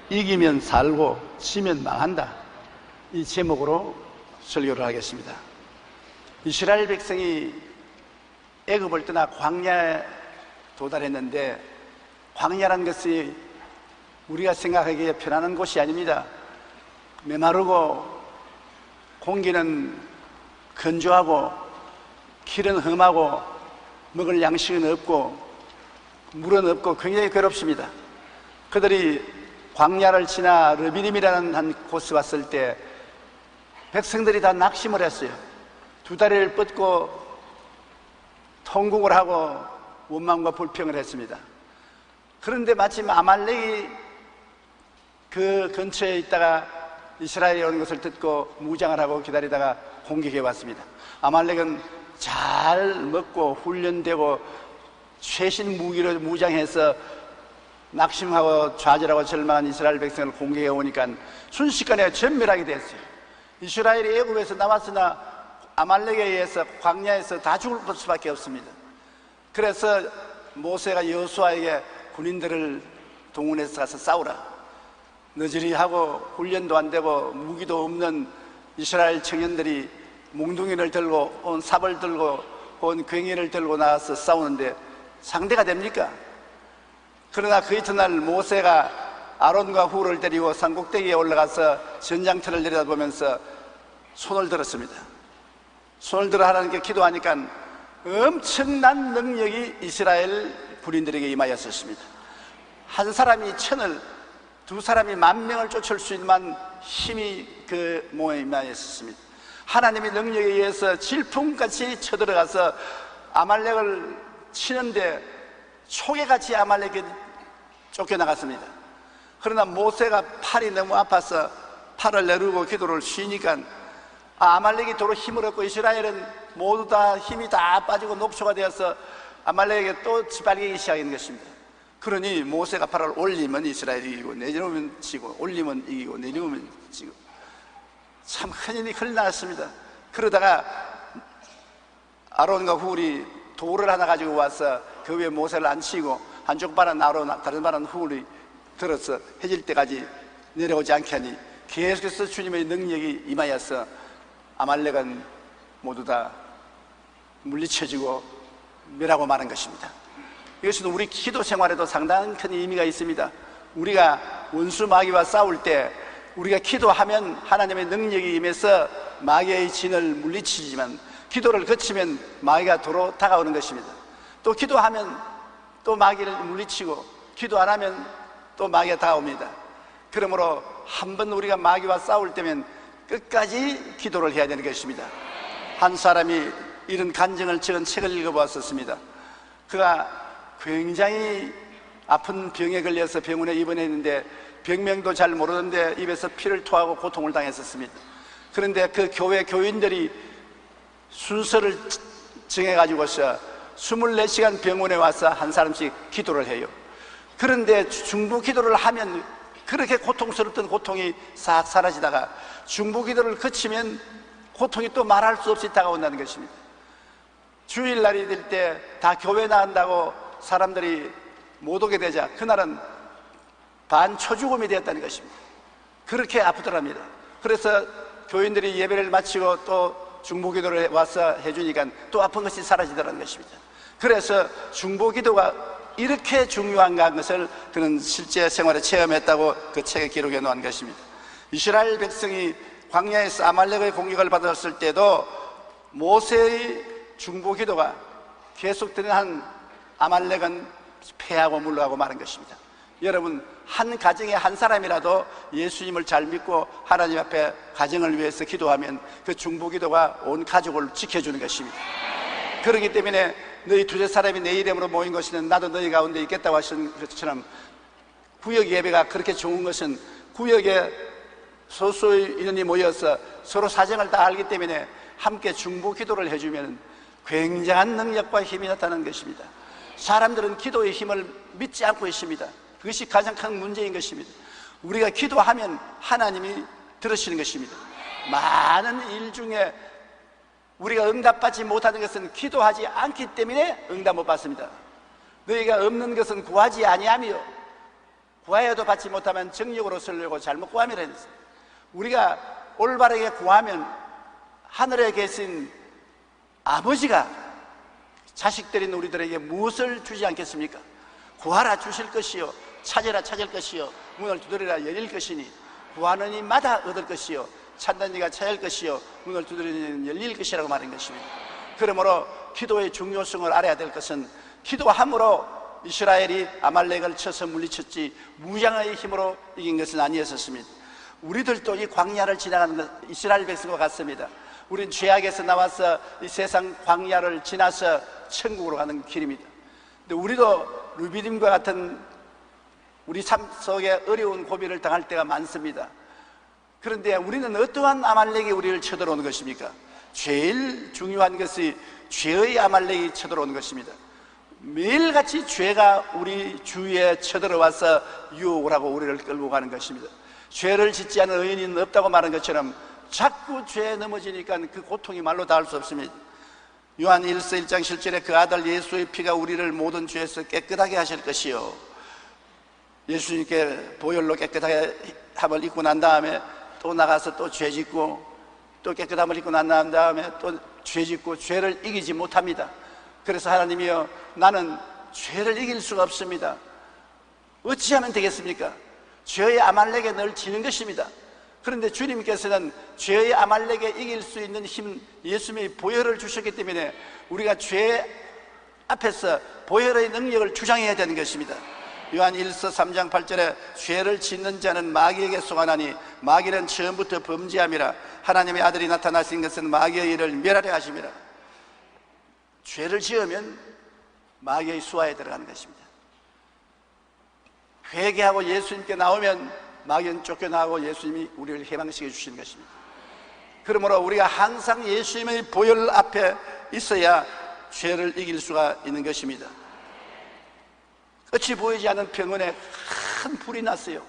이기면 살고 지면 망한다, 이 제목으로 설교를 하겠습니다. 이스라엘 백성이 애굽을 떠나 광야에 도달했는데, 광야란 것이 우리가 생각하기에 편안한 곳이 아닙니다. 메마르고 공기는 건조하고 길은 험하고 먹을 양식은 없고 물은 없고 굉장히 괴롭습니다. 그들이 광야를 지나 르비딤이라는 한 곳에 왔을 때 백성들이 다 낙심을 했어요. 두 다리를 뻗고 통곡을 하고 원망과 불평을 했습니다. 그런데 마침 아말렉이 그 근처에 있다가 이스라엘이 오는 것을 듣고 무장을 하고 기다리다가 공격해 왔습니다. 아말렉은 잘 먹고 훈련되고 최신 무기로 무장해서 낙심하고 좌절하고 절망한 이스라엘 백성을 공격해 오니까 순식간에 전멸하게 됐어요. 이스라엘이 애굽에서 나왔으나 아말렉에 의해서 광야에서 다 죽을 수밖에 없습니다. 그래서 모세가 여호수아에게 군인들을 동원해서 가서 싸우라, 너저리 하고 훈련도 안 되고 무기도 없는 이스라엘 청년들이 몽둥이를 들고 온 삽을 들고 온 괭이를 들고 나와서 싸우는데 상대가 됩니까? 그러나 그 이튿날 모세가 아론과 훌을 데리고 산꼭대기에 올라가서 전장터를 내려다보면서 손을 들었습니다. 손을 들어 하나님께 기도하니까 엄청난 능력이 이스라엘 군인들에게 임하였습니다. 한 사람이 1000을, 두 사람이 10,000명을 쫓을 수 있는 힘이 그 몸에 임하였습니다. 하나님의 능력에 의해서 질풍같이 쳐들어가서 아말렉을 치는데 초계같이 아말렉이 쫓겨나갔습니다. 그러나 모세가 팔이 너무 아파서 팔을 내리고 기도를 쉬니까 아말렉이 도로 힘을 얻고 이스라엘은 모두 다 힘이 다 빠지고 녹초가 되어서 아말렉에게 또 짓밟히기 시작한 것입니다. 그러니 모세가 팔을 올리면 이스라엘이 이기고 내려오면 지고, 올리면 이기고 내려오면 지고, 참 큰 일이 흘러나왔습니다. 그러다가 아론과 훌이 돌을 하나 가지고 와서 그 위에 모세를 앉히고 한쪽 발은 아론, 다른 발은 훌이 들어서 해질 때까지 내려오지 않게 하니 계속해서 주님의 능력이 임하여서 아말렉은 모두 다 물리쳐지고 멸하고 마는 것입니다. 이것은 우리 기도 생활에도 상당한 큰 의미가 있습니다. 우리가 원수 마귀와 싸울 때 우리가 기도하면 하나님의 능력이 임해서 마귀의 진을 물리치지만, 기도를 거치면 마귀가 도로 다가오는 것입니다. 또 기도하면 또 마귀를 물리치고, 기도 안 하면 또 마귀가 다가옵니다. 그러므로 한번 우리가 마귀와 싸울 때면 끝까지 기도를 해야 되는 것입니다. 한 사람이 이런 간증을 적은 책을 읽어보았었습니다. 그가 굉장히 아픈 병에 걸려서 병원에 입원했는데 병명도 잘 모르는데 입에서 피를 토하고 고통을 당했었습니다. 그런데 그 교회 교인들이 순서를 정해가지고서 24시간 병원에 와서 한 사람씩 기도를 해요. 그런데 중보 기도를 하면 그렇게 고통스럽던 고통이 싹 사라지다가 중보 기도를 거치면 고통이 또 말할 수 없이 다가온다는 것입니다. 주일날이 될 때 다 교회 나간다고 사람들이 못 오게 되자 그날은 반초죽음이 되었다는 것입니다. 그렇게 아프더랍니다. 그래서 교인들이 예배를 마치고 또 중보기도를 와서 해주니까 또 아픈 것이 사라지더라는 것입니다. 그래서 중보기도가 이렇게 중요한가 하는 것을 그는 실제 생활에 체험했다고 그 책에 기록해 놓은 것입니다. 이스라엘 백성이 광야에서 아말렉의 공격을 받았을 때도 모세의 중보기도가 계속되는 한 아말렉은 패하고 물러가고 마는 것입니다. 여러분, 한 가정에 한 사람이라도 예수님을 잘 믿고 하나님 앞에 가정을 위해서 기도하면 그 중보기도가 온 가족을 지켜주는 것입니다. 그렇기 때문에 너희 두세 사람이 내 이름으로 모인 것은 나도 너희 가운데 있겠다고 하신 것처럼 구역 예배가 그렇게 좋은 것은 구역에 소수의 인원이 모여서 서로 사정을 다 알기 때문에 함께 중보기도를 해주면 굉장한 능력과 힘이 나타나는 것입니다. 사람들은 기도의 힘을 믿지 않고 있습니다. 그것이 가장 큰 문제인 것입니다. 우리가 기도하면 하나님이 들으시는 것입니다. 많은 일 중에 우리가 응답받지 못하는 것은 기도하지 않기 때문에 응답 못 받습니다. 너희가 없는 것은 구하지 아니하며 구하여도 받지 못하면 정력으로 설려고 잘못 구하면 했어요. 우리가 올바르게 구하면 하늘에 계신 아버지가 자식들인 우리들에게 무엇을 주지 않겠습니까? 구하라 주실 것이요, 찾으라 찾을 것이요, 문을 두드리라 열릴 것이니 구하는 이마다 얻을 것이요, 찾는 이가 찾을 것이요, 문을 두드리는 이는 열릴 것이라고 말한 것입니다. 그러므로 기도의 중요성을 알아야 될 것은 기도함으로 이스라엘이 아말렉을 쳐서 물리쳤지 무장의 힘으로 이긴 것은 아니었습니다. 우리들도 이 광야를 지나가는 것 이스라엘 백성과 같습니다. 우린 죄악에서 나와서 이 세상 광야를 지나서 천국으로 가는 길입니다. 근데 우리도 루비딤과 같은 우리 삶 속에 어려운 고비를 당할 때가 많습니다. 그런데 우리는 어떠한 아말렉이 우리를 쳐들어오는 것입니까? 제일 중요한 것이 죄의 아말렉이 쳐들어오는 것입니다. 매일같이 죄가 우리 주위에 쳐들어와서 유혹을 하고 우리를 끌고 가는 것입니다. 죄를 짓지 않은 의인은 없다고 말한 것처럼 자꾸 죄에 넘어지니까 그 고통이 말로 닿을 수 없습니다. 요한 1서 1장 7절에 그 아들 예수의 피가 우리를 모든 죄에서 깨끗하게 하실 것이요, 예수님께 보혈로 깨끗하게 함을 입고 난 다음에 또 나가서 또 죄 짓고 또 깨끗함을 입고 난 다음에 또 죄 짓고 죄를 이기지 못합니다. 그래서 하나님이여, 나는 죄를 이길 수가 없습니다. 어찌하면 되겠습니까? 죄의 아말렉에 늘 지는 것입니다. 그런데 주님께서는 죄의 아말렉에 이길 수 있는 힘, 예수님의 보혈을 주셨기 때문에 우리가 죄 앞에서 보혈의 능력을 주장해야 되는 것입니다. 요한 1서 3장 8절에 죄를 짓는 자는 마귀에게 속하나니 마귀는 처음부터 범죄함이라 하나님의 아들이 나타나신 것은 마귀의 일을 멸하려 하심이라. 죄를 지으면 마귀의 수하에 들어가는 것입니다. 회개하고 예수님께 나오면 마귀는 쫓겨나고 예수님이 우리를 해방시켜 주시는 것입니다. 그러므로 우리가 항상 예수님의 보혈 앞에 있어야 죄를 이길 수가 있는 것입니다. 끝이 보이지 않는 병원에 큰 불이 났어요.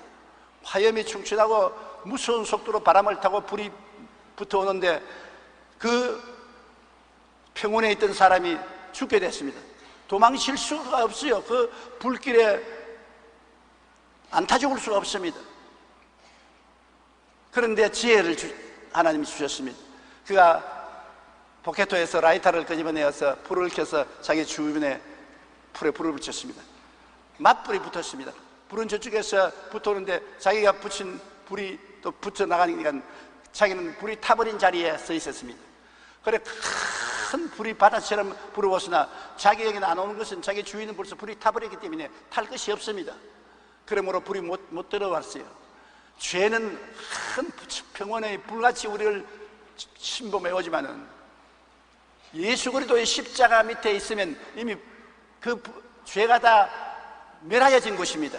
화염이 충천하고 무서운 속도로 바람을 타고 불이 붙어오는데 그 병원에 있던 사람이 죽게 됐습니다. 도망칠 수가 없어요. 그 불길에 안 타 죽을 수가 없습니다. 그런데 지혜를 하나님이 주셨습니다. 그가 포켓토에서 라이터를 끄집어내어서 불을 켜서 자기 주변에 불에 불을 붙였습니다. 맞불이 붙었습니다. 불은 저쪽에서 붙어오는데 자기가 붙인 불이 또 붙어 나가니까 자기는 불이 타버린 자리에 서 있었습니다. 그래 큰 불이 바다처럼 불어오으나 자기에게는 안 오는 것은 자기 주위는 벌써 불이 타버렸기 때문에 탈 것이 없습니다. 그러므로 불이 못 들어왔어요. 죄는 큰 평원의 불같이 우리를 침범해 오지만은 예수 그리스도의 십자가 밑에 있으면 이미 그 죄가 다 멸하여진 것입니다.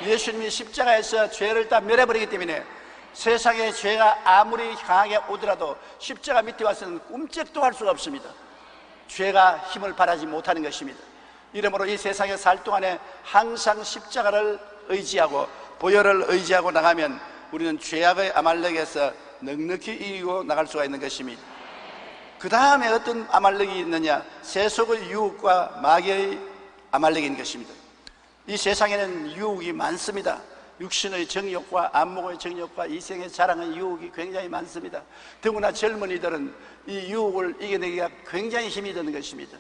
예수님이 십자가에서 죄를 다 멸해버리기 때문에 세상에 죄가 아무리 강하게 오더라도 십자가 밑에 와서는 꿈쩍도 할 수가 없습니다. 죄가 힘을 발하지 못하는 것입니다. 이러므로 이 세상에 살 동안에 항상 십자가를 의지하고 보혈을 의지하고 나가면 우리는 죄악의 아말렉에서 넉넉히 이기고 나갈 수가 있는 것입니다. 그 다음에 어떤 아말렉이 있느냐? 세속의 유혹과 마귀의 아말렉인 것입니다. 이 세상에는 유혹이 많습니다. 육신의 정욕과 안목의 정욕과 이생의 자랑의 유혹이 굉장히 많습니다. 더구나 젊은이들은 이 유혹을 이겨내기가 굉장히 힘이 드는 것입니다.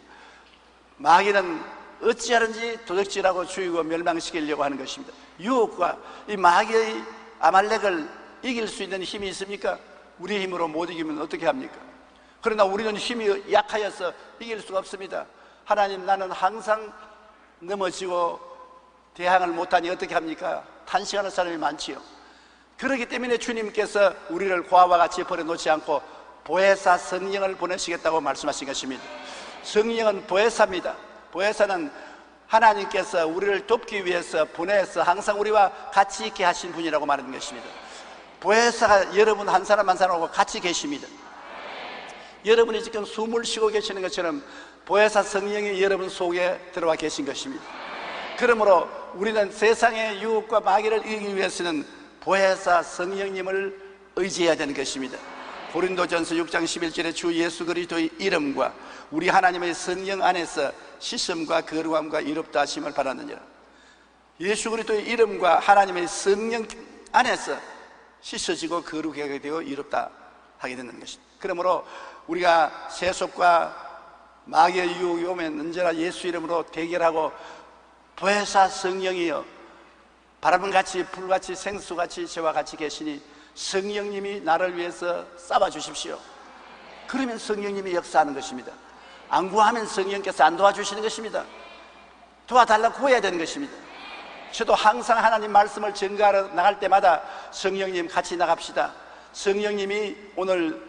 마귀는 어찌하든지 도적질하고 죽이고 멸망시키려고 하는 것입니다. 유혹과 이 마귀의 아말렉을 이길 수 있는 힘이 있습니까? 우리 힘으로 못 이기면 어떻게 합니까? 그러나 우리는 힘이 약하여서 이길 수가 없습니다. 하나님, 나는 항상 넘어지고 대항을 못하니 어떻게 합니까? 탄식하는 사람이 많지요. 그렇기 때문에 주님께서 우리를 고아와 같이 버려놓지 않고 보혜사 성령을 보내시겠다고 말씀하신 것입니다. 성령은 보혜사입니다. 보혜사는 하나님께서 우리를 돕기 위해서 보내서 항상 우리와 같이 있게 하신 분이라고 말하는 것입니다. 보혜사가 여러분 한 사람 한 사람하고 같이 계십니다. 여러분이 지금 숨을 쉬고 계시는 것처럼 보혜사 성령이 여러분 속에 들어와 계신 것입니다. 그러므로 우리는 세상의 유혹과 마귀를 이기기 위해서는 보혜사 성령님을 의지해야 되는 것입니다. 고린도전서 6장 11절에 주 예수 그리스도의 이름과 우리 하나님의 성령 안에서 씻음과 거룩함과 이롭다 하심을 바라느니라. 예수 그리스도의 이름과 하나님의 성령 안에서 씻어지고 거룩하게 되어 이롭다 하게 되는 것입니다. 그러므로 우리가 세속과 마귀의 유혹이 오면 언제나 예수 이름으로 대결하고 보혜사 성령이여 바람같이 불같이 생수같이 저와 같이 계시니 성령님이 나를 위해서 싸워 주십시오. 그러면 성령님이 역사하는 것입니다. 안 구하면 성령께서 안 도와주시는 것입니다. 도와달라고 구해야 되는 것입니다. 저도 항상 하나님 말씀을 전가하러 나갈 때마다 성령님 같이 나갑시다. 성령님이 오늘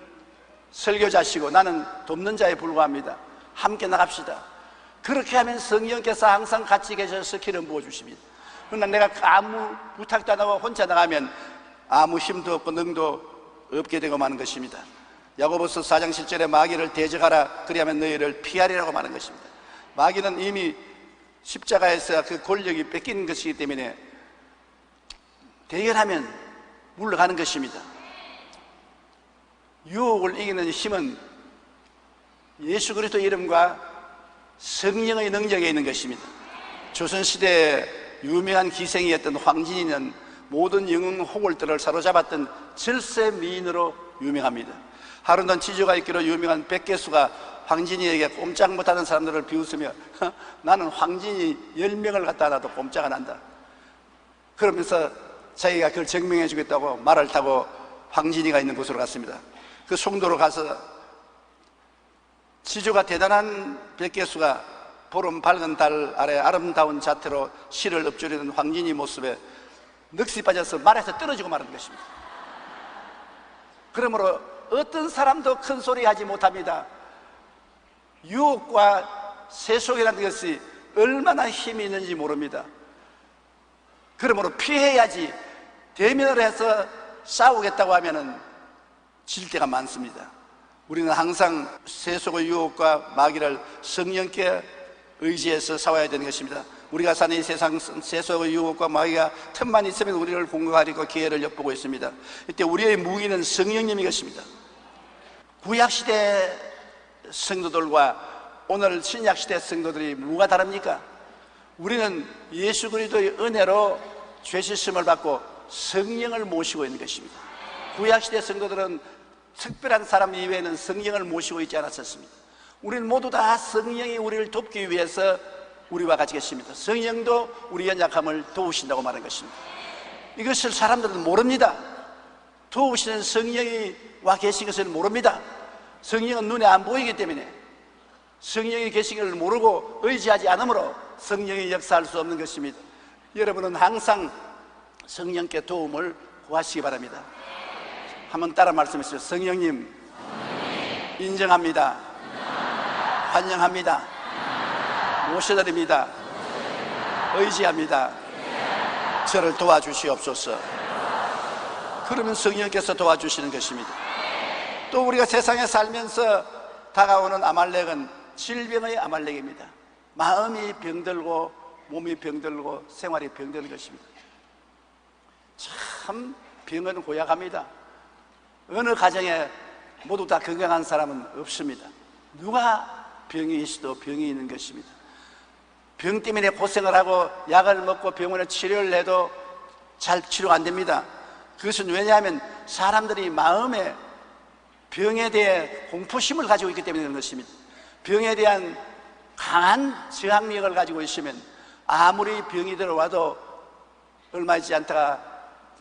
설교자시고 나는 돕는 자에 불과합니다. 함께 나갑시다. 그렇게 하면 성령께서 항상 같이 계셔서 기름 부어주십니다. 그러나 내가 아무 부탁도 안 하고 혼자 나가면 아무 힘도 없고 능도 없게 되고 마는 것입니다. 야고보서 4장 7절에 마귀를 대적하라 그리하면 너희를 피하리라고 말하는 것입니다. 마귀는 이미 십자가에서 그 권력이 뺏긴 것이기 때문에 대결하면 물러가는 것입니다. 유혹을 이기는 힘은 예수 그리스도 이름과 성령의 능력에 있는 것입니다. 조선시대에 유명한 기생이었던 황진이는 모든 영웅 호골들을 사로잡았던 절세 미인으로 유명합니다. 하루는 지조가 있기로 유명한 백개수가 황진이에게 꼼짝 못하는 사람들을 비웃으며 나는 황진이 10명을 갖다 놔도 꼼짝 안 한다. 그러면서 자기가 그걸 증명해 주겠다고 말을 타고 황진이가 있는 곳으로 갔습니다. 그 송도로 가서 지조가 대단한 백개수가 보름 밝은 달 아래 아름다운 자태로 실을 읊조리는 황진이 모습에 넋이 빠져서 말에서 떨어지고 말하는 것입니다. 그러므로 어떤 사람도 큰 소리 하지 못합니다. 유혹과 세속이라는 것이 얼마나 힘이 있는지 모릅니다. 그러므로 피해야지 대면을 해서 싸우겠다고 하면은 질 때가 많습니다. 우리는 항상 세속의 유혹과 마귀를 성령께 의지해서 싸워야 되는 것입니다. 우리가 사는 이 세상 세속의 유혹과 마귀가 틈만 있으면 우리를 공격하려고 기회를 엿보고 있습니다. 이때 우리의 무기는 성령님이 것입니다. 구약시대 성도들과 오늘 신약시대 성도들이 뭐가 다릅니까? 우리는 예수 그리스도의 은혜로 죄 씻음을 받고 성령을 모시고 있는 것입니다. 구약시대 성도들은 특별한 사람 이외에는 성령을 모시고 있지 않았었습니다. 우리는 모두 다 성령이 우리를 돕기 위해서 우리와 같이 계십니다. 성령도 우리 연약함을 도우신다고 말하는 것입니다. 이것을 사람들은 모릅니다. 도우시는 성령이 와 계신 것을 모릅니다. 성령은 눈에 안 보이기 때문에 성령이 계신 것을 모르고 의지하지 않으므로 성령이 역사할 수 없는 것입니다. 여러분은 항상 성령께 도움을 구하시기 바랍니다. 한번 따라 말씀하시죠. 성령님, 인정합니다. 환영합니다. 모셔드립니다. 의지합니다. 저를 도와주시옵소서. 그러면 성령께서 도와주시는 것입니다. 또 우리가 세상에 살면서 다가오는 아말렉은 질병의 아말렉입니다. 마음이 병들고 몸이 병들고 생활이 병드는 것입니다. 참 병은 고약합니다. 어느 가정에 모두 다 건강한 사람은 없습니다. 누가 병이 있어도 병이 있는 것입니다. 병 때문에 고생을 하고 약을 먹고 병원에 치료를 해도 잘 치료가 안 됩니다. 그것은 왜냐하면 사람들이 마음에 병에 대해 공포심을 가지고 있기 때문에 그런 것입니다. 병에 대한 강한 저항력을 가지고 있으면 아무리 병이 들어와도 얼마 있지 않다가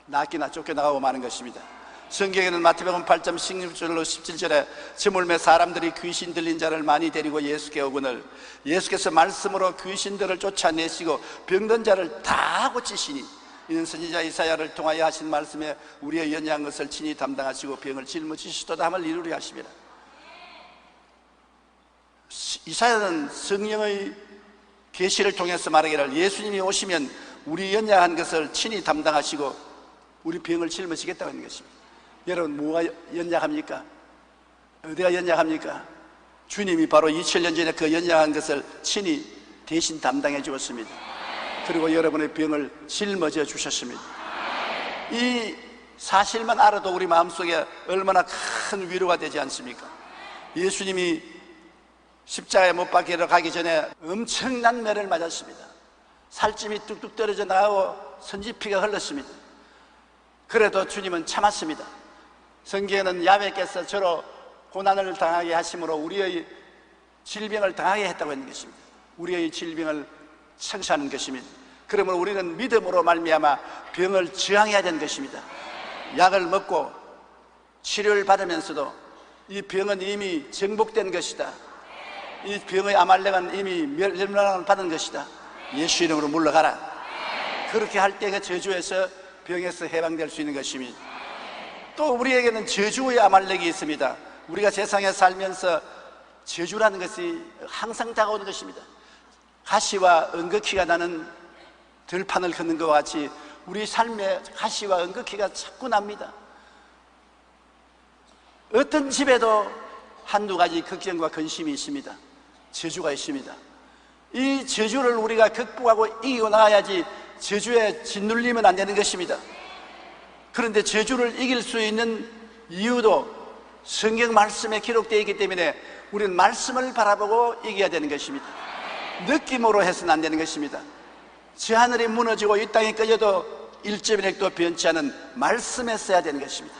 낫기나 쫓겨나가고 마는 것입니다. 성경에는 마태복음 8장 16절로 17절에 저물매 사람들이 귀신 들린 자를 많이 데리고 예수께 오거늘 예수께서 말씀으로 귀신들을 쫓아내시고 병든 자를 다 고치시니 이는 선지자 이사야를 통하여 하신 말씀에 우리의 연약한 것을 친히 담당하시고 병을 짊어지시도다 함을 이루려 하십니다. 이사야는 성령의 계시를 통해서 말하기를 예수님이 오시면 우리 연약한 것을 친히 담당하시고 우리 병을 짊어지겠다고 하는 것입니다. 여러분, 뭐가 연약합니까? 어디가 연약합니까? 주님이 바로 2000년 전에 그 연약한 것을 친히 대신 담당해 주었습니다. 그리고 여러분의 병을 짊어져 주셨습니다. 이 사실만 알아도 우리 마음속에 얼마나 큰 위로가 되지 않습니까? 예수님이 십자가에 못 박히러 가기 전에 엄청난 매를 맞았습니다. 살찜이 뚝뚝 떨어져 나가고 선지피가 흘렀습니다. 그래도 주님은 참았습니다. 성경에는 야훼께서 저로 고난을 당하게 하심으로 우리의 질병을 당하게 했다고 했는 것입니다. 우리의 질병을 청소하는 것입니다. 그러므로 우리는 믿음으로 말미암아 병을 저항해야 되는 것입니다. 약을 먹고 치료를 받으면서도 이 병은 이미 정복된 것이다, 이 병의 아말렉은 이미 멸망을 받은 것이다, 예수 이름으로 물러가라. 그렇게 할 때 그 저주에서 병에서 해방될 수 있는 것입니다. 또 우리에게는 저주의 아말렉이 있습니다. 우리가 세상에 살면서 저주라는 것이 항상 다가오는 것입니다. 가시와 은극히가 나는 들판을 걷는 것과 같이 우리 삶에 가시와 은극히가 자꾸 납니다. 어떤 집에도 한두 가지 걱정과 근심이 있습니다. 저주가 있습니다. 이 저주를 우리가 극복하고 이기고 나가야지 저주에 짓눌리면 안 되는 것입니다. 그런데 저주를 이길 수 있는 이유도 성경 말씀에 기록되어 있기 때문에 우리는 말씀을 바라보고 이겨야 되는 것입니다. 느낌으로 해서는 안 되는 것입니다. 저 하늘이 무너지고 이 땅이 꺼져도 1.1핵도 변치 않은 말씀에 써야 되는 것입니다.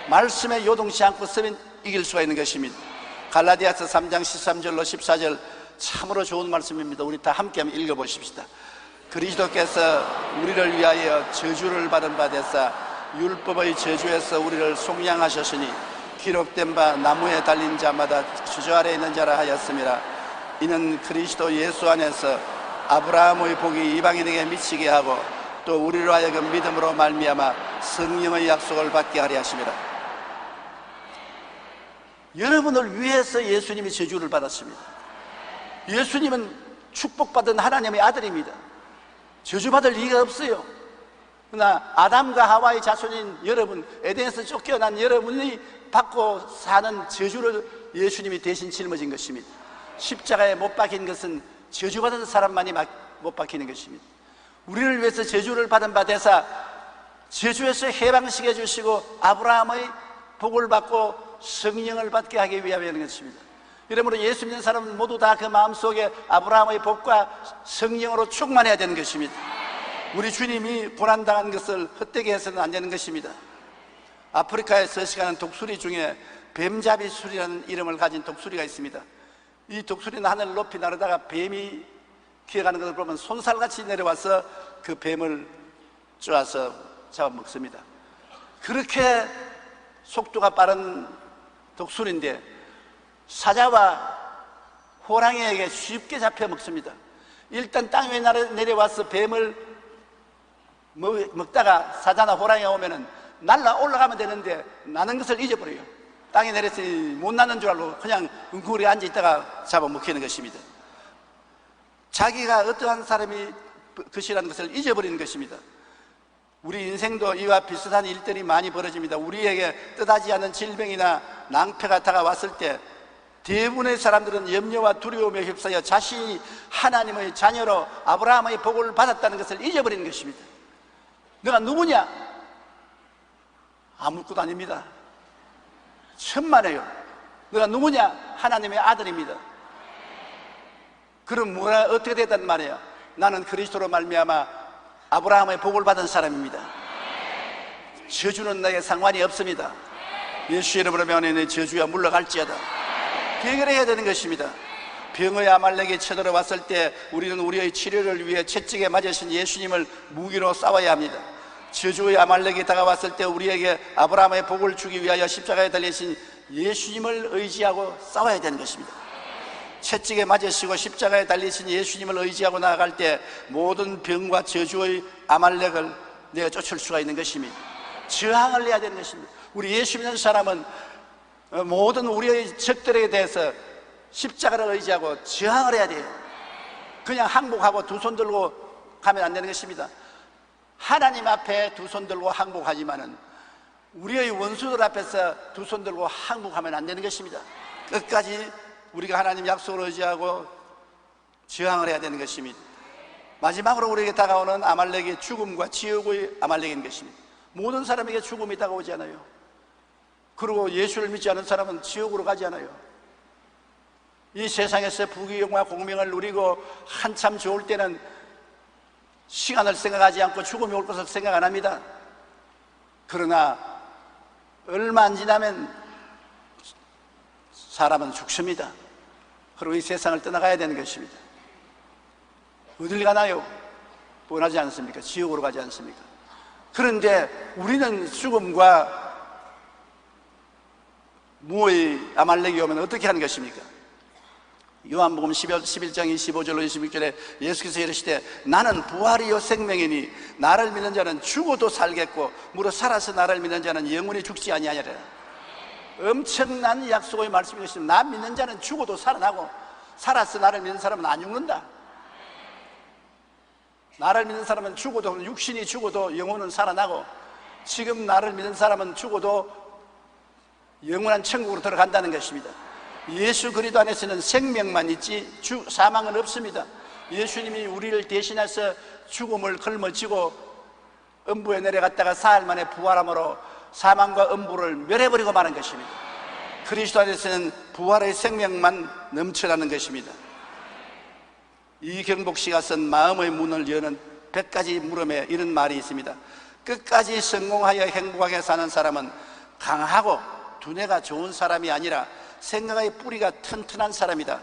말씀에 요동치 않고 쓰면 이길 수가 있는 것입니다. 갈라디아서 3장 13절로 14절 참으로 좋은 말씀입니다. 우리 다 함께 한번 읽어보십시다. 그리스도께서 우리를 위하여 저주를 받은 바 되사 율법의 저주에서 우리를 속량하셨으니 기록된 바 나무에 달린 자마다 주저 아래 있는 자라 하였음이라. 이는 그리스도 예수 안에서 아브라함의 복이 이방인에게 미치게 하고 또 우리로 하여금 믿음으로 말미암아 성령의 약속을 받게 하려 하심이라. 여러분을 위해서 예수님이 저주를 받았습니다. 예수님은 축복받은 하나님의 아들입니다. 저주받을 이유가 없어요. 그러나 아담과 하와의 자손인 여러분, 에덴에서 쫓겨난 여러분이 받고 사는 저주를 예수님이 대신 짊어진 것입니다. 십자가에 못 박힌 것은 저주받은 사람만이 못 박히는 것입니다. 우리를 위해서 저주를 받은 바 되사 저주에서 해방시켜 주시고 아브라함의 복을 받고 성령을 받게 하기 위함이라는 것입니다. 이러므로 예수 믿는 사람은 모두 다 그 마음속에 아브라함의 복과 성령으로 충만해야 되는 것입니다. 우리 주님이 고난당한 것을 헛되게 해서는 안 되는 것입니다. 아프리카에 서식하는 독수리 중에 뱀잡이술이라는 이름을 가진 독수리가 있습니다. 이 독수리는 하늘을 높이 나르다가 뱀이 기어가는 것을 보면 손살같이 내려와서 그 뱀을 쪼아서 잡아먹습니다. 그렇게 속도가 빠른 독수리인데 사자와 호랑이에게 쉽게 잡혀 먹습니다. 일단 땅 위에 내려와서 뱀을 먹다가 사자나 호랑이가 오면은 날라 올라가면 되는데 나는 것을 잊어버려요. 땅에 내렸으니 못 나는 줄 알고 그냥 웅크리에 앉아있다가 잡아먹히는 것입니다. 자기가 어떠한 사람이 것이라는 것을 잊어버리는 것입니다. 우리 인생도 이와 비슷한 일들이 많이 벌어집니다. 우리에게 뜻하지 않은 질병이나 낭패가 다가왔을 때 대부분의 사람들은 염려와 두려움에 휩싸여 자신이 하나님의 자녀로 아브라함의 복을 받았다는 것을 잊어버리는 것입니다. 내가 누구냐? 아무것도 아닙니다. 천만에요. 내가 누구냐? 하나님의 아들입니다. 그럼 뭐가 어떻게 됐단 말이에요? 나는 그리스도로 말미암아 아브라함의 복을 받은 사람입니다. 저주는 나에게 상관이 없습니다. 예수 이름으로 명하노니 저주가 물러갈지어다. 해결해야 되는 것입니다. 병의 아말렉이 쳐들어왔을 때 우리는 우리의 치료를 위해 채찍에 맞으신 예수님을 무기로 싸워야 합니다. 저주의 아말렉이 다가왔을 때 우리에게 아브라함의 복을 주기 위하여 십자가에 달리신 예수님을 의지하고 싸워야 되는 것입니다. 채찍에 맞으시고 십자가에 달리신 예수님을 의지하고 나아갈 때 모든 병과 저주의 아말렉을 내가 쫓을 수가 있는 것입니다. 저항을 해야 되는 것입니다. 우리 예수 믿는 사람은 모든 우리의 적들에 대해서 십자가를 의지하고 저항을 해야 돼요. 그냥 항복하고 두 손 들고 가면 안 되는 것입니다. 하나님 앞에 두 손 들고 항복하지만은 우리의 원수들 앞에서 두 손 들고 항복하면 안 되는 것입니다. 끝까지 우리가 하나님 약속을 의지하고 저항을 해야 되는 것입니다. 마지막으로 우리에게 다가오는 아말렉의 죽음과 지옥의 아말렉인 것입니다. 모든 사람에게 죽음이 다가오지 않아요. 그리고 예수를 믿지 않은 사람은 지옥으로 가지 않아요. 이 세상에서 부귀영화 공명을 누리고 한참 좋을 때는 시간을 생각하지 않고 죽음이 올 것을 생각 안 합니다. 그러나 얼마 안 지나면 사람은 죽습니다. 그리고 이 세상을 떠나가야 되는 것입니다. 어딜 가나요? 뻔하지 않습니까? 지옥으로 가지 않습니까? 그런데 우리는 죽음과 무의 아말렉이 오면 어떻게 하는 것입니까? 요한복음 11장 25절로 26절에 예수께서 이르시되 나는 부활이요 생명이니 나를 믿는 자는 죽어도 살겠고 무릇 살아서 나를 믿는 자는 영원히 죽지 아니하리라. 엄청난 약속의 말씀이 있습니다. 나 믿는 자는 죽어도 살아나고 살아서 나를 믿는 사람은 안 죽는다. 나를 믿는 사람은 죽어도, 육신이 죽어도 영혼은 살아나고, 지금 나를 믿는 사람은 죽어도 영원한 천국으로 들어간다는 것입니다. 예수 그리스도 안에서는 생명만 있지 사망은 없습니다. 예수님이 우리를 대신해서 죽음을 걸머지고 음부에 내려갔다가 사흘 만에 부활함으로 사망과 음부를 멸해버리고 마는 것입니다. 그리스도 안에서는 부활의 생명만 넘쳐나는 것입니다. 이경복 씨가 쓴 마음의 문을 여는 100가지 물음에 이런 말이 있습니다. 끝까지 성공하여 행복하게 사는 사람은 강하고 두뇌가 좋은 사람이 아니라 생각의 뿌리가 튼튼한 사람이다.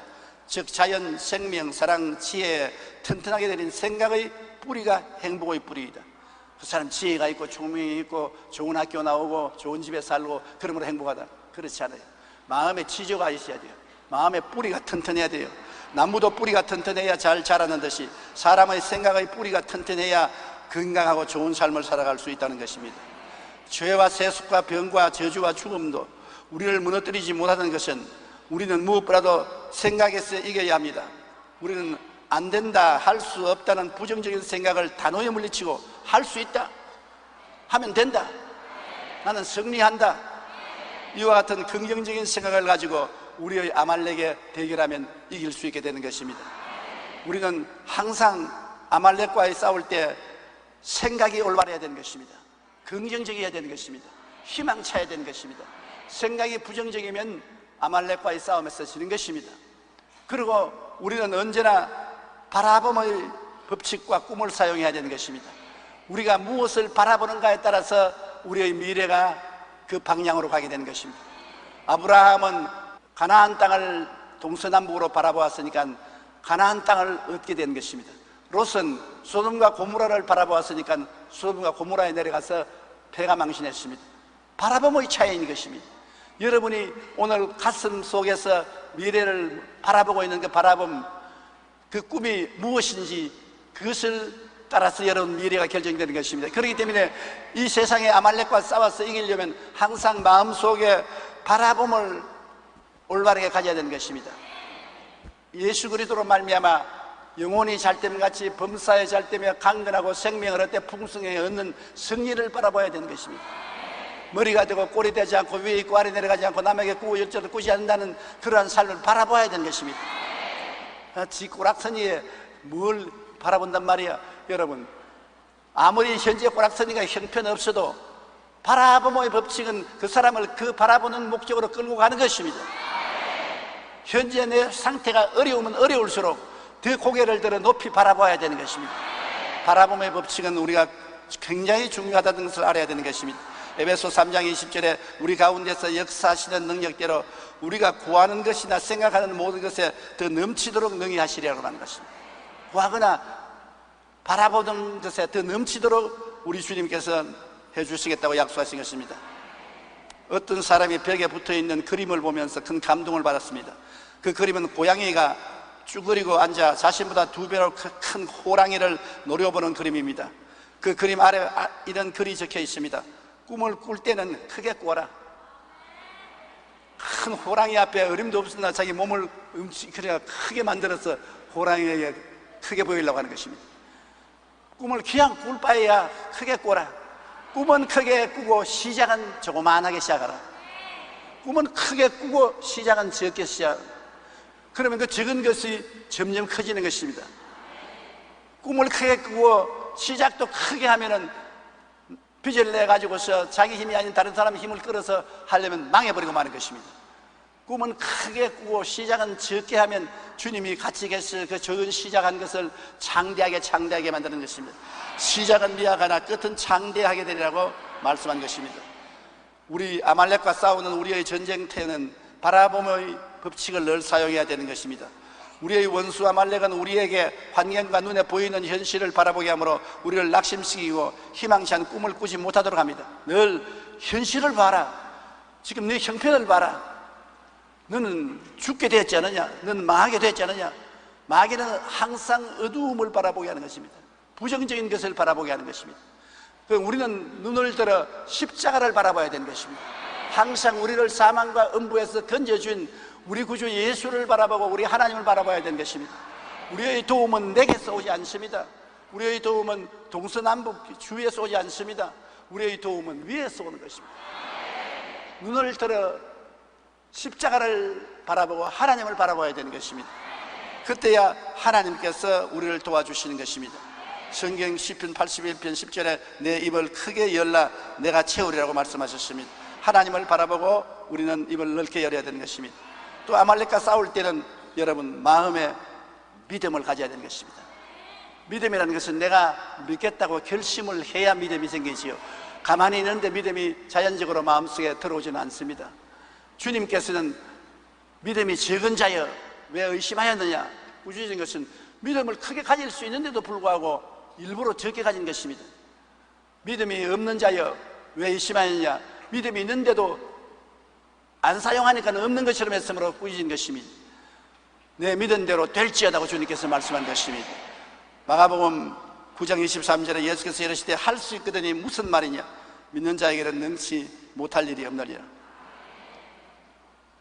즉 자연, 생명, 사랑, 지혜에 튼튼하게 되는 생각의 뿌리가 행복의 뿌리이다. 그 사람 지혜가 있고 총명이 있고 좋은 학교 나오고 좋은 집에 살고 그러므로 행복하다. 그렇지 않아요. 마음에 지조가 있어야 돼요. 마음의 뿌리가 튼튼해야 돼요. 나무도 뿌리가 튼튼해야 잘 자라는 듯이 사람의 생각의 뿌리가 튼튼해야 건강하고 좋은 삶을 살아갈 수 있다는 것입니다. 죄와 세속과 병과 저주와 죽음도 우리를 무너뜨리지 못하는 것은 우리는 무엇보다도 생각에서 이겨야 합니다. 우리는 안 된다, 할 수 없다는 부정적인 생각을 단호히 물리치고 할 수 있다, 하면 된다, 나는 승리한다, 이와 같은 긍정적인 생각을 가지고 우리의 아말렉에 대결하면 이길 수 있게 되는 것입니다. 우리는 항상 아말렉과의 싸울 때 생각이 올바라야 되는 것입니다. 긍정적이어야 되는 것입니다. 희망차야 되는 것입니다. 생각이 부정적이면 아말렉과의 싸움에서 지는 것입니다. 그리고 우리는 언제나 바라봄의 법칙과 꿈을 사용해야 되는 것입니다. 우리가 무엇을 바라보는가에 따라서 우리의 미래가 그 방향으로 가게 되는 것입니다. 아브라함은 가나안 땅을 동서남북으로 바라보았으니까 가나안 땅을 얻게 되는 것입니다. 롯은 소돔과 고모라를 바라보았으니까 소돔과 고모라에 내려가서 폐가 망신했습니다. 바라봄의 차이인 것입니다. 여러분이 오늘 가슴 속에서 미래를 바라보고 있는 그 바라봄, 그 꿈이 무엇인지 그것을 따라서 여러분 미래가 결정되는 것입니다. 그렇기 때문에 이 세상의 아말렉과 싸워서 이기려면 항상 마음속에 바라봄을 올바르게 가져야 되는 것입니다. 예수 그리스도로 말미암아 영혼이 잘됨 같이 범사에 잘되며 강건하고 생명을 얻되 풍성하게 얻는 승리를 바라봐야 되는 것입니다. 머리가 되고 꼴이 되지 않고 위에 있고 아래 내려가지 않고 남에게 꾸고 열정을 꾸지 않는다는 그러한 삶을 바라봐야 되는 것입니다. 지 꼬락서니에 뭘 바라본단 말이야. 여러분, 아무리 현재 꼬락서니가 형편없어도 바라봄의 법칙은 그 사람을 그 바라보는 목적으로 끌고 가는 것입니다. 현재 내 상태가 어려우면 어려울수록 더 고개를 들어 높이 바라봐야 되는 것입니다. 바라봄의 법칙은 우리가 굉장히 중요하다는 것을 알아야 되는 것입니다. 에베소 3장 20절에 우리 가운데서 역사하시는 능력대로 우리가 구하는 것이나 생각하는 모든 것에 더 넘치도록 능히 하시리라고 하는 것입니다. 구하거나 바라보는 것에 더 넘치도록 우리 주님께서 해주시겠다고 약속하신 것입니다. 어떤 사람이 벽에 붙어있는 그림을 보면서 큰 감동을 받았습니다. 그 그림은 고양이가 쭈그리고 앉아 자신보다 2배로 큰 호랑이를 노려보는 그림입니다. 그 그림 아래 이런 글이 적혀 있습니다. 꿈을 꿀 때는 크게 꿔라. 큰 호랑이 앞에 어림도 없으나 자기 몸을 그래 크게 만들어서 호랑이에게 크게 보이려고 하는 것입니다. 꿈을 그냥 꿀 바에야 크게 꿔라. 꿈은 크게 꾸고 시작은 조그만하게 시작하라. 꿈은 크게 꾸고 시작은 적게 시작. 그러면 그 적은 것이 점점 커지는 것입니다. 꿈을 크게 꾸고 시작도 크게 하면은 빚을 내가지고서 자기 힘이 아닌 다른 사람의 힘을 끌어서 하려면 망해버리고 마는 것입니다. 꿈은 크게 꾸고 시작은 적게 하면 주님이 같이 계셔 그 적은 시작한 것을 장대하게 만드는 것입니다. 시작은 미약하나 끝은 장대하게 되리라고 말씀한 것입니다. 우리 아말렉과 싸우는 우리의 전쟁터에는 바라봄의 법칙을 늘 사용해야 되는 것입니다. 우리의 원수 아말렉은 우리에게 환경과 눈에 보이는 현실을 바라보게 하므로 우리를 낙심시키고 희망찬 꿈을 꾸지 못하도록 합니다. 늘 현실을 봐라. 지금 네 형편을 봐라. 너는 죽게 되었지 않느냐? 너는 망하게 되었지 않느냐? 마귀는 항상 어두움을 바라보게 하는 것입니다. 부정적인 것을 바라보게 하는 것입니다. 우리는 눈을 들어 십자가를 바라봐야 되는 것입니다. 항상 우리를 사망과 음부에서 건져준 우리 구주 예수를 바라보고 우리 하나님을 바라봐야 되는 것입니다. 우리의 도움은 내게서 오지 않습니다. 우리의 도움은 동서남북 주위에서 오지 않습니다. 우리의 도움은 위에서 오는 것입니다. 눈을 들어 십자가를 바라보고 하나님을 바라봐야 되는 것입니다. 그때야 하나님께서 우리를 도와주시는 것입니다. 성경 시편 81편 10절에 내 입을 크게 열라 내가 채우리라고 말씀하셨습니다. 하나님을 바라보고 우리는 입을 넓게 열어야 되는 것입니다. 또 아말렉과 싸울 때는 여러분 마음에 믿음을 가져야 되는 것입니다. 믿음이라는 것은 내가 믿겠다고 결심을 해야 믿음이 생기지요. 가만히 있는데 믿음이 자연적으로 마음속에 들어오지는 않습니다. 주님께서는 믿음이 적은 자여 왜 의심하였느냐, 꾸짖은 것은 믿음을 크게 가질 수 있는데도 불구하고 일부러 적게 가진 것입니다. 믿음이 없는 자여 왜 의심하였느냐, 믿음이 있는데도 안 사용하니까 없는 것처럼 했으므로 꾸짖은 것입니다. 내 믿은 대로 될지어다고 주님께서 말씀한 것입니다. 마가복음 9장 23절에 예수께서 이르시되 할 수 있거든이 무슨 말이냐, 믿는 자에게는 능치 못할 일이 없느니라.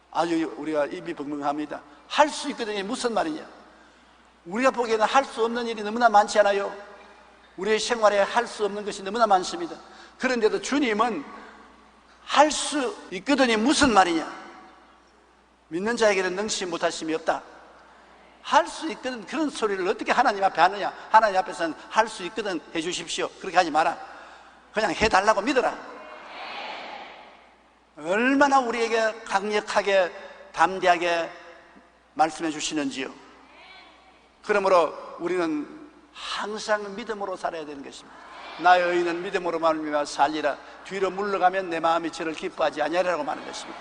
아주 우리가 입이 벙벙합니다. 할 수 있거든이 무슨 말이냐. 우리가 보기에는 할 수 없는 일이 너무나 많지 않아요? 우리의 생활에 할 수 없는 것이 너무나 많습니다. 그런데도 주님은 할 수 있거든이 무슨 말이냐, 믿는 자에게는 능치 못하심이 없다. 할 수 있거든 그런 소리를 어떻게 하나님 앞에 하느냐. 하나님 앞에서는 할 수 있거든 해주십시오 그렇게 하지 마라. 그냥 해달라고 믿어라. 얼마나 우리에게 강력하게 담대하게 말씀해 주시는지요. 그러므로 우리는 항상 믿음으로 살아야 되는 것입니다. 나의 의인은 믿음으로 말미암아 살리라. 뒤로 물러가면 내 마음이 저를 기뻐하지 아니하리라고 말하는 것입니다.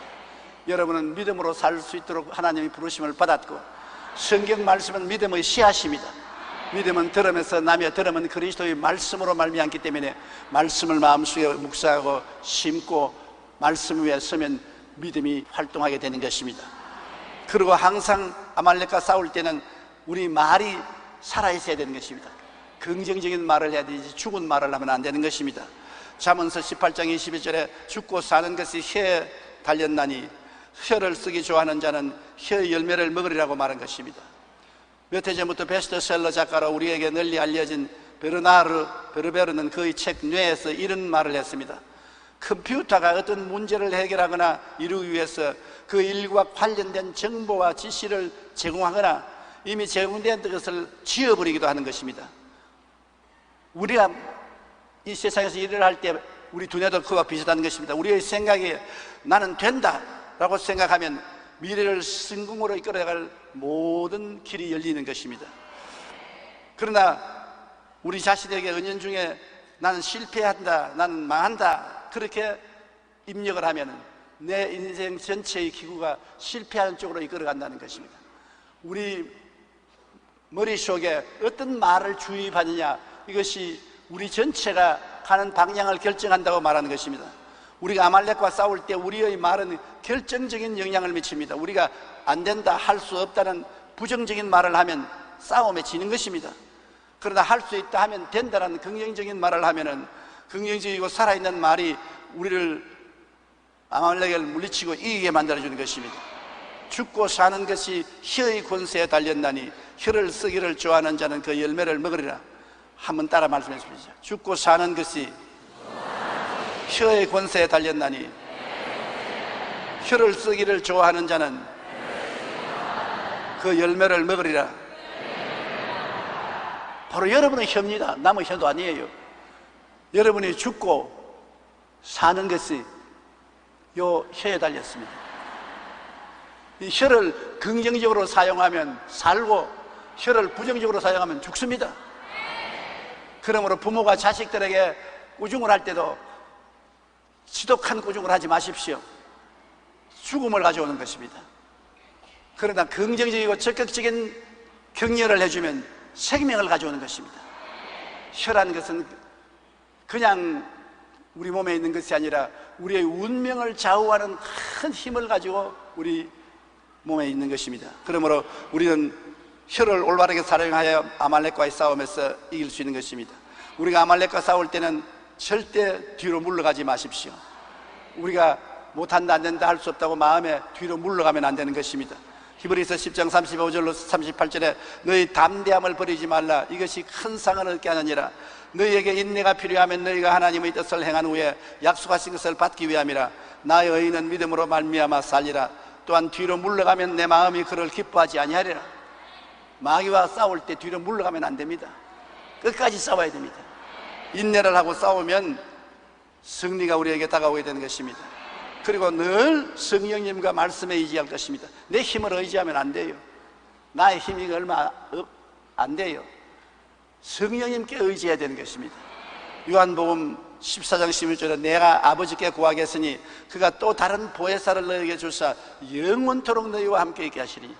여러분은 믿음으로 살 수 있도록 하나님이 부르심을 받았고, 성경 말씀은 믿음의 씨앗입니다. 믿음은 들음에서 나며 들음은 그리스도의 말씀으로 말미암기 때문에 말씀을 마음속에 묵상하고 심고 말씀 위에 서면 믿음이 활동하게 되는 것입니다. 그리고 항상 아말렉과 싸울 때는 우리 말이 살아있어야 되는 것입니다. 긍정적인 말을 해야 되지 죽은 말을 하면 안 되는 것입니다. 잠언서 18장 21절에 죽고 사는 것이 혀에 달렸나니 혀를 쓰기 좋아하는 자는 혀의 열매를 먹으리라고 말한 것입니다. 몇 해 전부터 베스트셀러 작가로 우리에게 널리 알려진 베르나르 베르베르는 그의 책 뇌에서 이런 말을 했습니다. 컴퓨터가 어떤 문제를 해결하거나 이루기 위해서 그 일과 관련된 정보와 지시를 제공하거나 이미 제공된 것을 지워버리기도 하는 것입니다. 우리가 이 세상에서 일을 할 때 우리 두뇌도 그와 비슷한 것입니다. 우리의 생각이 나는 된다 라고 생각하면 미래를 성공으로 이끌어갈 모든 길이 열리는 것입니다. 그러나 우리 자신에게 은연중에 나는 실패한다, 나는 망한다 그렇게 입력을 하면 내 인생 전체의 기구가 실패하는 쪽으로 이끌어간다는 것입니다. 우리 머릿속에 어떤 말을 주입하느냐, 이것이 우리 전체가 가는 방향을 결정한다고 말하는 것입니다. 우리가 아말렉과 싸울 때 우리의 말은 결정적인 영향을 미칩니다. 우리가 안 된다, 할 수 없다는 부정적인 말을 하면 싸움에 지는 것입니다. 그러나 할 수 있다 하면 된다는 긍정적인 말을 하면은 긍정적이고 살아있는 말이 우리를 아말렉을 물리치고 이기게 만들어주는 것입니다. 죽고 사는 것이 혀의 권세에 달렸나니 혀를 쓰기를 좋아하는 자는 그 열매를 먹으리라. 한번 따라 말씀해 주십시오. 죽고 사는 것이 혀의 권세에 달렸나니 혀를 쓰기를 좋아하는 자는 그 열매를 먹으리라. 바로 여러분의 혀입니다. 남의 혀도 아니에요. 여러분이 죽고 사는 것이 요 혀에 달렸습니다. 이 혀를 긍정적으로 사용하면 살고 혀를 부정적으로 사용하면 죽습니다. 그러므로 부모가 자식들에게 꾸중을 할 때도 지독한 꾸중을 하지 마십시오. 죽음을 가져오는 것입니다. 그러나 긍정적이고 적극적인 격려를 해주면 생명을 가져오는 것입니다. 혀라는 것은 그냥 우리 몸에 있는 것이 아니라 우리의 운명을 좌우하는 큰 힘을 가지고 우리 몸에 있는 것입니다. 그러므로 우리는 혀를 올바르게 사용하여 아말렉과의 싸움에서 이길 수 있는 것입니다. 우리가 아말렉과 싸울 때는 절대 뒤로 물러가지 마십시오. 우리가 못한다, 안 된다, 할 수 없다고 마음에 뒤로 물러가면 안 되는 것입니다. 히브리서 10장 35절로 38절에 너희 담대함을 버리지 말라. 이것이 큰 상을 얻게 하느니라. 너희에게 인내가 필요하면 너희가 하나님의 뜻을 행한 후에 약속하신 것을 받기 위함이라. 나의 의인은 믿음으로 말미암아 살리라. 또한 뒤로 물러가면 내 마음이 그를 기뻐하지 아니하리라. 마귀와 싸울 때 뒤로 물러가면 안 됩니다. 끝까지 싸워야 됩니다. 인내를 하고 싸우면 승리가 우리에게 다가오게 되는 것입니다. 그리고 늘 성령님과 말씀에 의지할 것입니다. 내 힘을 의지하면 안 돼요. 나의 힘이 얼마 안 돼요. 성령님께 의지해야 되는 것입니다. 요한복음 14장 11절에 내가 아버지께 구하겠으니 그가 또 다른 보혜사를 너에게 주사 영원토록 너희와 함께 있게 하시리.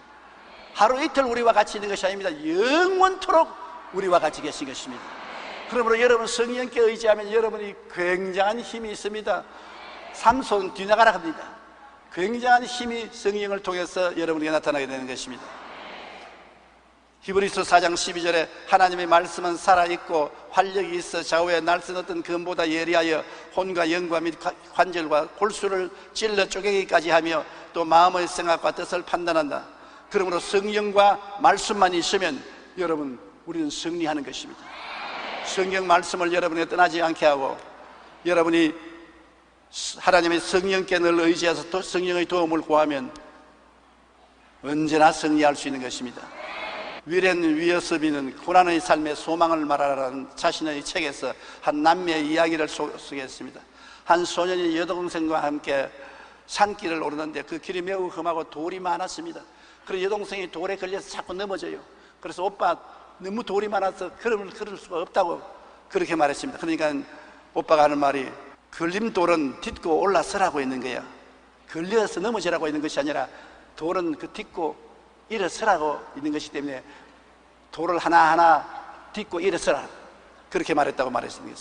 하루 이틀 우리와 같이 있는 것이 아닙니다. 영원토록 우리와 같이 계신 것입니다. 그러므로 여러분 성령께 의지하면 여러분이 굉장한 힘이 있습니다. 삼손 뒤나가라 합니다. 굉장한 힘이 성령을 통해서 여러분에게 나타나게 되는 것입니다. 히브리서 4장 12절에 하나님의 말씀은 살아있고 활력이 있어 좌우에 날선 어떤 금보다 예리하여 혼과 영과 및 관절과 골수를 찔러 쪼개기까지 하며 또 마음의 생각과 뜻을 판단한다. 그러므로 성령과 말씀만 있으면 여러분 우리는 승리하는 것입니다. 성경 말씀을 여러분에게 떠나지 않게 하고 여러분이 하나님의 성령께 늘 의지해서 또 성령의 도움을 구하면 언제나 승리할 수 있는 것입니다. 위렌 위어스비는 고난의 삶의 소망을 말하라는 자신의 책에서 한 남매의 이야기를 소개했습니다. 한 소년이 여동생과 함께 산길을 오르는데 그 길이 매우 험하고 돌이 많았습니다. 그래서 여동생이 돌에 걸려서 자꾸 넘어져요. 그래서 오빠 너무 돌이 많아서 걸을 수가 없다고 그렇게 말했습니다. 그러니까 오빠가 하는 말이 걸림돌은 딛고 올라서라고 있는 거야. 걸려서 넘어지라고 있는 것이 아니라 돌은 그 딛고 일어서라고 있는 것이기 때문에 돌을 하나하나 딛고 일어서라 그렇게 말했다고 말했습니다.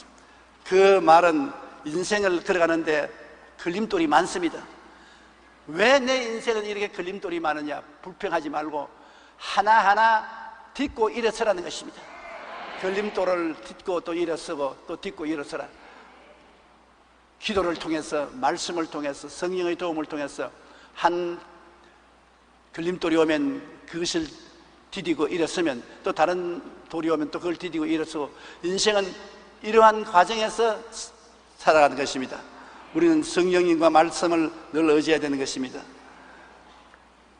그 말은 인생을 걸어가는데 걸림돌이 많습니다. 왜 내 인생은 이렇게 걸림돌이 많으냐 불평하지 말고 하나하나 딛고 일어서라는 것입니다. 걸림돌을 딛고 또 일어서고 또 딛고 일어서라. 기도를 통해서 말씀을 통해서 성령의 도움을 통해서 한 걸림돌이 오면 그것을 디디고 일어서면 또 다른 돌이 오면 또 그걸 디디고 일어서고 인생은 이러한 과정에서 살아가는 것입니다. 우리는 성령님과 말씀을 늘 의지해야 되는 것입니다.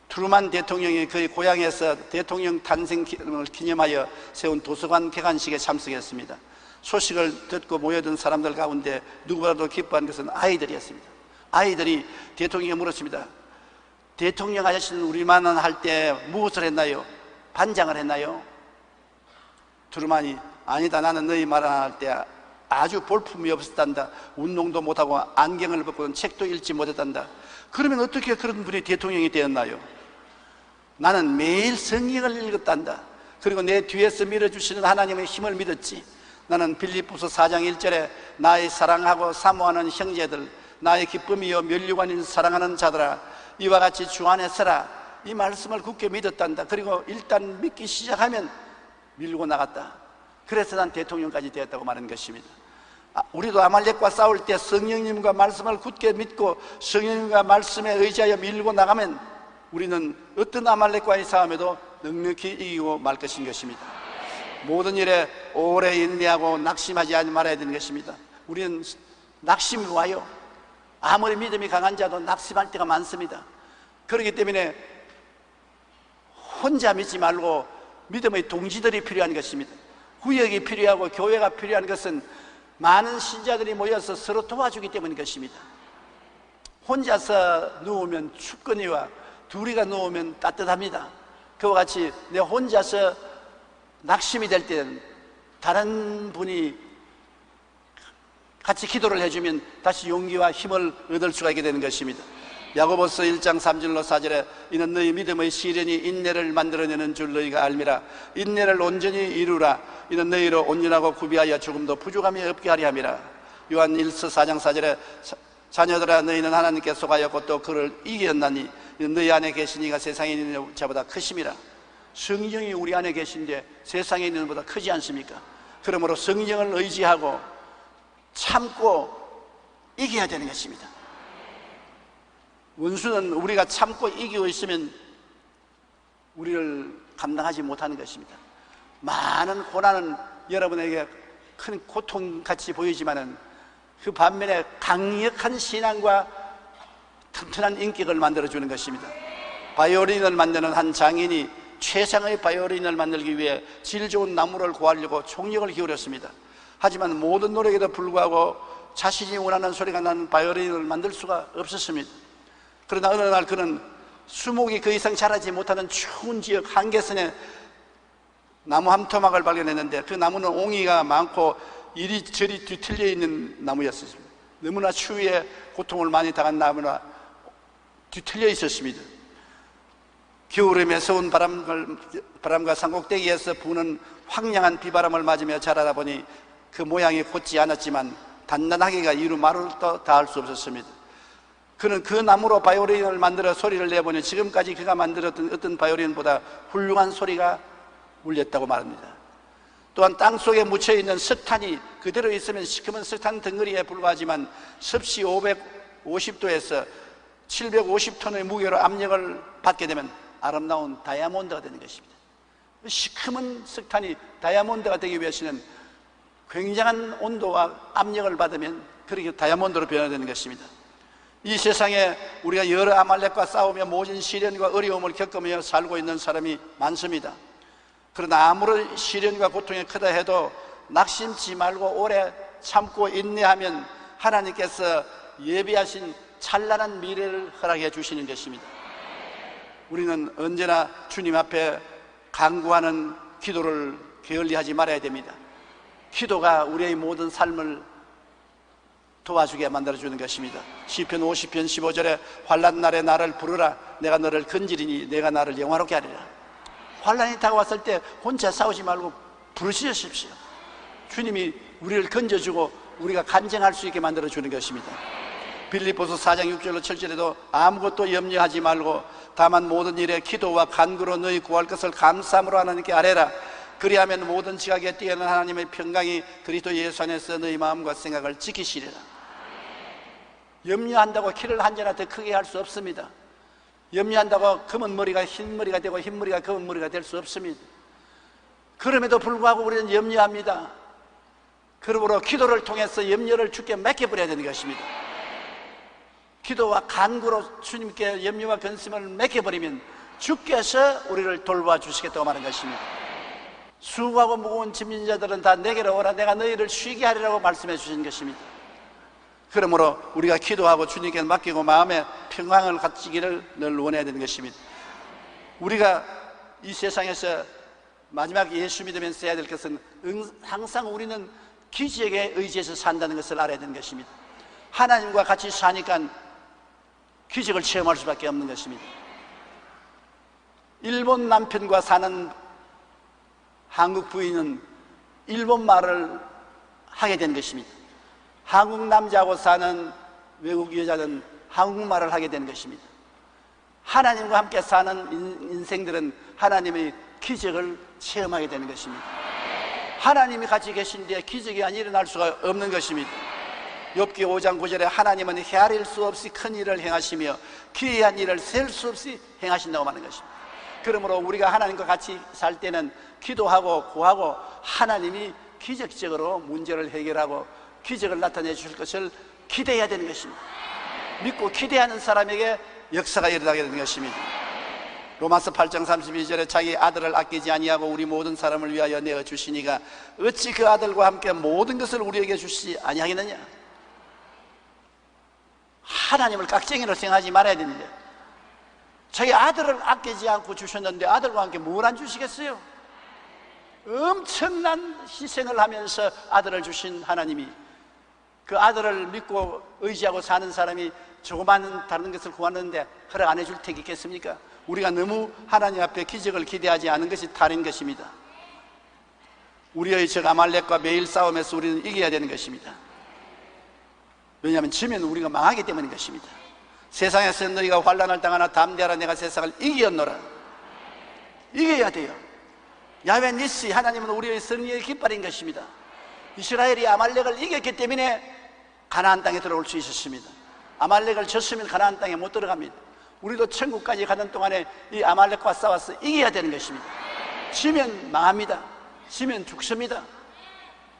트루만 대통령이 그의 고향에서 대통령 탄생을 기념하여 세운 도서관 개관식에 참석했습니다. 소식을 듣고 모여든 사람들 가운데 누구보다도 기뻐한 것은 아이들이었습니다. 아이들이 대통령에게 물었습니다. 대통령 아저씨는 우리만은 할 때 무엇을 했나요? 반장을 했나요? 트루만이 아니다, 나는 너희 말 안 할 때 아주 볼품이 없었단다. 운동도 못하고 안경을 벗고는 책도 읽지 못했단다. 그러면 어떻게 그런 분이 대통령이 되었나요? 나는 매일 성경을 읽었단다. 그리고 내 뒤에서 밀어주시는 하나님의 힘을 믿었지. 나는 빌립보서 4장 1절에 나의 사랑하고 사모하는 형제들, 나의 기쁨이요 면류관인 사랑하는 자들아, 이와 같이 주 안에 서라, 이 말씀을 굳게 믿었단다. 그리고 일단 믿기 시작하면 밀고 나갔다. 그래서 난 대통령까지 되었다고 말하는 것입니다. 우리도 아말렉과 싸울 때 성령님과 말씀을 굳게 믿고 성령님과 말씀에 의지하여 밀고 나가면 우리는 어떤 아말렉과의 싸움에도 넉넉히 이기고 말 것인 것입니다. 모든 일에 오래 인내하고 낙심하지 말아야 되는 것입니다. 우리는 낙심이 와요. 아무리 믿음이 강한 자도 낙심할 때가 많습니다. 그렇기 때문에 혼자 믿지 말고 믿음의 동지들이 필요한 것입니다. 구역이 필요하고 교회가 필요한 것은 많은 신자들이 모여서 서로 도와주기 때문인 것입니다. 혼자서 누우면 춥거니와 둘이가 누우면 따뜻합니다. 그와 같이 내 혼자서 낙심이 될 때는 다른 분이 같이 기도를 해주면 다시 용기와 힘을 얻을 수가 있게 되는 것입니다. 야고보서 1장 3절로 4절에 이는 너희 믿음의 시련이 인내를 만들어내는 줄 너희가 알미라. 인내를 온전히 이루라. 이는 너희로 온전하고 구비하여 조금도 부족함이 없게 하리 함이라. 요한 1서 4장 4절에 자녀들아 너희는 하나님께 속하였고 또 그를 이겼나니 이는 너희 안에 계신 이가 세상에 있는 자보다 크심이라. 성령이 우리 안에 계신데 세상에 있는 것보다 크지 않습니까? 그러므로 성령을 의지하고 참고 이겨야 되는 것입니다. 원수는 우리가 참고 이기고 있으면 우리를 감당하지 못하는 것입니다. 많은 고난은 여러분에게 큰 고통같이 보이지만은 그 반면에 강력한 신앙과 튼튼한 인격을 만들어주는 것입니다. 바이올린을 만드는 한 장인이 최상의 바이올린을 만들기 위해 질 좋은 나무를 구하려고 총력을 기울였습니다. 하지만 모든 노력에도 불구하고 자신이 원하는 소리가 나는 바이올린을 만들 수가 없었습니다. 그러나 어느 날 그는 수목이 그 이상 자라지 못하는 추운 지역 한계선에 나무 한 토막을 발견했는데 그 나무는 옹이가 많고 이리저리 뒤틀려 있는 나무였습니다. 너무나 추위에 고통을 많이 당한 나무나 뒤틀려 있었습니다. 겨울에 매서운 바람과 산꼭대기에서 부는 황량한 비바람을 맞으며 자라다 보니 그 모양이 곧지 않았지만 단단하기가 이루 말을 다할 수 없었습니다. 그는 그 나무로 바이올린을 만들어 소리를 내보니 지금까지 그가 만들었던 어떤 바이올린보다 훌륭한 소리가 울렸다고 말합니다. 또한 땅속에 묻혀있는 석탄이 그대로 있으면 시커먼 석탄 덩어리에 불과하지만 섭씨 550도에서 750톤의 무게로 압력을 받게 되면 아름다운 다이아몬드가 되는 것입니다. 시커먼 석탄이 다이아몬드가 되기 위해서는 굉장한 온도와 압력을 받으면 그렇게 다이아몬드로 변화되는 것입니다. 이 세상에 우리가 여러 아말렉과 싸우며 모진 시련과 어려움을 겪으며 살고 있는 사람이 많습니다. 그러나 아무런 시련과 고통이 크다 해도 낙심치 말고 오래 참고 인내하면 하나님께서 예비하신 찬란한 미래를 허락해 주시는 것입니다. 우리는 언제나 주님 앞에 간구하는 기도를 게을리하지 말아야 됩니다. 기도가 우리의 모든 삶을 도와주게 만들어주는 것입니다. 시편 50편 15절에 환난 날에 나를 부르라. 내가 너를 건지리니 내가 나를 영화롭게 하리라. 환난이 다가왔을 때 혼자 싸우지 말고 부르시십시오. 주님이 우리를 건져주고 우리가 간증할 수 있게 만들어주는 것입니다. 빌립보서 4장 6절로 7절에도 아무것도 염려하지 말고 다만 모든 일에 기도와 간구로 너희 구할 것을 감사함으로 하나님께 아뢰라. 그리하면 모든 지각에 뛰어난 하나님의 평강이 그리스도 예수 안에서 너희 마음과 생각을 지키시리라. 염려한다고 키를 한 자나 더 크게 할 수 없습니다. 염려한다고 검은 머리가 흰 머리가 되고 흰 머리가 검은 머리가 될 수 없습니다. 그럼에도 불구하고 우리는 염려합니다. 그러므로 기도를 통해서 염려를 주께 맡겨버려야 되는 것입니다. 기도와 간구로 주님께 염려와 근심을 맡겨버리면 주께서 우리를 돌봐주시겠다고 말하는 것입니다. 수고하고 무거운 짐진 자들은 다 내게로 오라. 내가 너희를 쉬게 하리라고 말씀해 주신 것입니다. 그러므로 우리가 기도하고 주님께 맡기고 마음에 평강을 가지기를 늘 원해야 되는 것입니다. 우리가 이 세상에서 마지막 예수 믿으면서 해야 될 것은 항상 우리는 기적에 의지해서 산다는 것을 알아야 되는 것입니다. 하나님과 같이 사니까 기적을 체험할 수밖에 없는 것입니다. 일본 남편과 사는 한국 부인은 일본 말을 하게 된 것입니다. 한국 남자하고 사는 외국 여자는 한국말을 하게 되는 것입니다. 하나님과 함께 사는 인생들은 하나님의 기적을 체험하게 되는 것입니다. 하나님이 같이 계신데 기적이 안 일어날 수가 없는 것입니다. 욥기 5장 9절에 하나님은 헤아릴 수 없이 큰 일을 행하시며 기이한 일을 셀 수 없이 행하신다고 말하는 것입니다. 그러므로 우리가 하나님과 같이 살 때는 기도하고 구하고 하나님이 기적적으로 문제를 해결하고 기적을 나타내 주실 것을 기대해야 되는 것입니다. 믿고 기대하는 사람에게 역사가 일어나게 되는 것입니다. 로마서 8장 32절에 자기 아들을 아끼지 아니하고 우리 모든 사람을 위하여 내어 주시니가 어찌 그 아들과 함께 모든 것을 우리에게 주시지 아니하겠느냐. 하나님을 깍쟁이로 생각하지 말아야 됩니다. 자기 아들을 아끼지 않고 주셨는데 아들과 함께 뭘 안 주시겠어요? 엄청난 희생을 하면서 아들을 주신 하나님이, 그 아들을 믿고 의지하고 사는 사람이 조그마한 다른 것을 구하는데 허락 안 해줄 택이 있겠습니까? 우리가 너무 하나님 앞에 기적을 기대하지 않은 것이 다른 것입니다. 우리의 적 아말렉과 매일 싸움에서 우리는 이겨야 되는 것입니다. 왜냐하면 지면 우리가 망하기 때문인 것입니다. 세상에서 너희가 환난을 당하나 담대하라, 내가 세상을 이겼노라. 이겨야 돼요. 야훼 니시, 하나님은 우리의 승리의 깃발인 것입니다. 이스라엘이 아말렉을 이겼기 때문에 가나안 땅에 들어올 수 있었습니다. 아말렉을 졌으면 가나안 땅에 못 들어갑니다. 우리도 천국까지 가는 동안에 이 아말렉과 싸워서 이겨야 되는 것입니다. 지면 망합니다. 지면 죽습니다.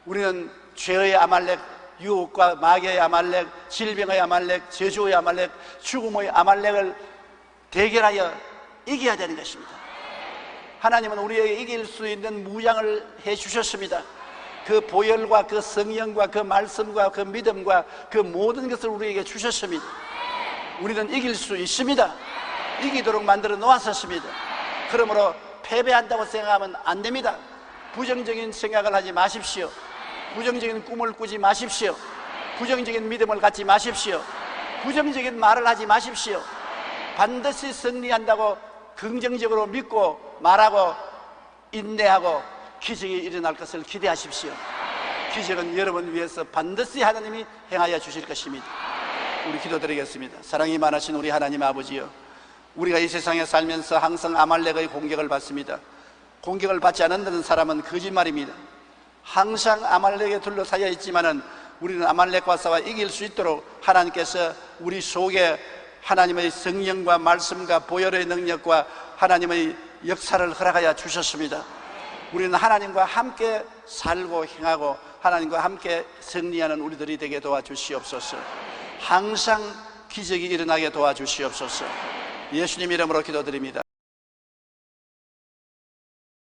우리는 죄의 아말렉, 유혹과 마귀의 아말렉, 질병의 아말렉, 저주의 아말렉, 죽음의 아말렉을 대결하여 이겨야 되는 것입니다. 하나님은 우리에게 이길 수 있는 무장을 해주셨습니다. 그 보혈과 그 성령과 그 말씀과 그 믿음과 그 모든 것을 우리에게 주셨습니다. 우리는 이길 수 있습니다. 이기도록 만들어 놓았었습니다. 그러므로 패배한다고 생각하면 안 됩니다. 부정적인 생각을 하지 마십시오. 부정적인 꿈을 꾸지 마십시오. 부정적인 믿음을 갖지 마십시오. 부정적인 말을 하지 마십시오. 반드시 승리한다고 긍정적으로 믿고 말하고 인내하고 기적이 일어날 것을 기대하십시오. 기적은 여러분 위해서 반드시 하나님이 행하여 주실 것입니다. 우리 기도드리겠습니다. 사랑이 많으신 우리 하나님 아버지요, 우리가 이 세상에 살면서 항상 아말렉의 공격을 받습니다. 공격을 받지 않는 사람은 거짓말입니다. 항상 아말렉에 둘러싸여 있지만은 우리는 아말렉과 싸워 이길 수 있도록 하나님께서 우리 속에 하나님의 성령과 말씀과 보혈의 능력과 하나님의 역사를 허락하여 주셨습니다. 우리는 하나님과 함께 살고 행하고 하나님과 함께 승리하는 우리들이 되게 도와주시옵소서. 항상 기적이 일어나게 도와주시옵소서. 예수님 이름으로 기도드립니다.